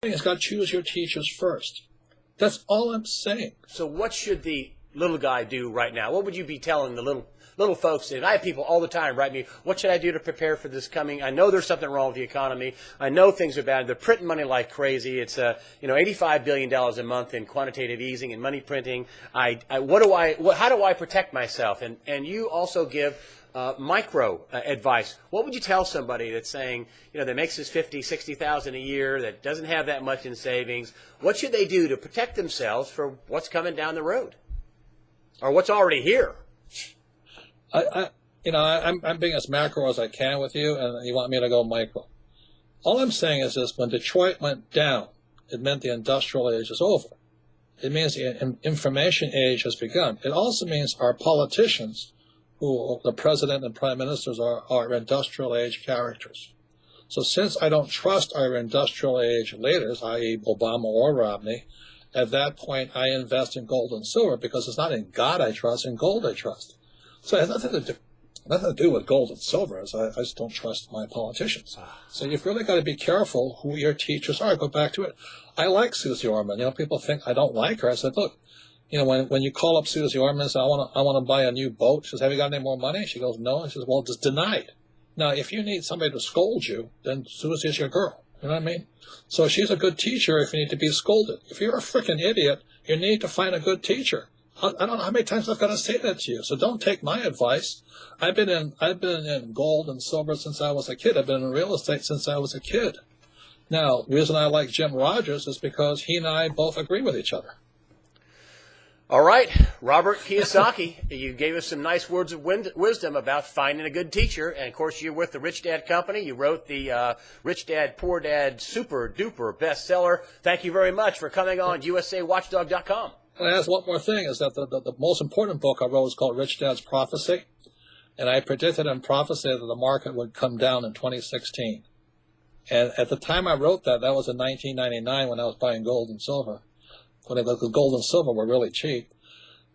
It's got to choose your teachers first. That's all I'm saying. So what should the little guy do right now? What would you be telling the little folks? And I have people all the time write me, what should I do to prepare for this coming? I know there's something wrong with the economy. I know things are bad. They're printing money like crazy. It's $85 billion a month in quantitative easing and money printing. How do I protect myself? And you also give micro advice. What would you tell somebody that's saying, that makes this $50,000, $60,000 a year, that doesn't have that much in savings? What should they do to protect themselves for what's coming down the road, or what's already here? I'm being as macro as I can with you, and you want me to go micro. All I'm saying is this: when Detroit went down, it meant the industrial age is over. It means the information age has begun. It also means our politicians, who the president and prime ministers are industrial age characters. So since I don't trust our industrial age leaders, i.e. Obama or Romney, at that point I invest in gold and silver, because it's not in God I trust, in gold I trust. So it has nothing to do with gold and silver. I just don't trust my politicians. So you've really got to be careful who your teachers are. Go back to it. I like Susie Orman. People think I don't like her. I said, look, when you call up Susie Orman and say, I want to buy a new boat, she says, have you got any more money? She goes, no. And she says, well, just denied. Now, if you need somebody to scold you, then Susie is your girl. You know what I mean? So she's a good teacher if you need to be scolded. If you're a freaking idiot, you need to find a good teacher. I don't know how many times I've got to say that to you. So don't take my advice. I've been in gold and silver since I was a kid. I've been in real estate since I was a kid. Now, the reason I like Jim Rogers is because he and I both agree with each other. All right, Robert Kiyosaki, you gave us some nice words of wisdom about finding a good teacher. And, of course, you're with the Rich Dad Company. You wrote the Rich Dad, Poor Dad super duper bestseller. Thank you very much for coming on USAWatchdog.com. And I ask one more thing, is that the most important book I wrote is called Rich Dad's Prophecy. And I predicted in prophecy that the market would come down in 2016. And at the time I wrote that was in 1999 when I was buying gold and silver. When the gold and silver were really cheap.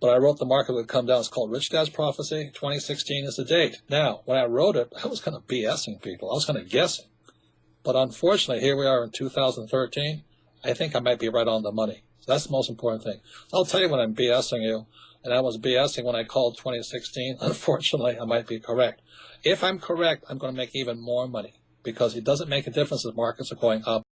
But I wrote the market would come down. It's called Rich Dad's Prophecy. 2016 is the date. Now, when I wrote it, I was kind of BSing people. I was kind of guessing. But unfortunately, here we are in 2013. I think I might be right on the money. So that's the most important thing. I'll tell you when I'm BSing you. And I was BSing when I called 2016. Unfortunately, I might be correct. If I'm correct, I'm going to make even more money, because it doesn't make a difference if markets are going up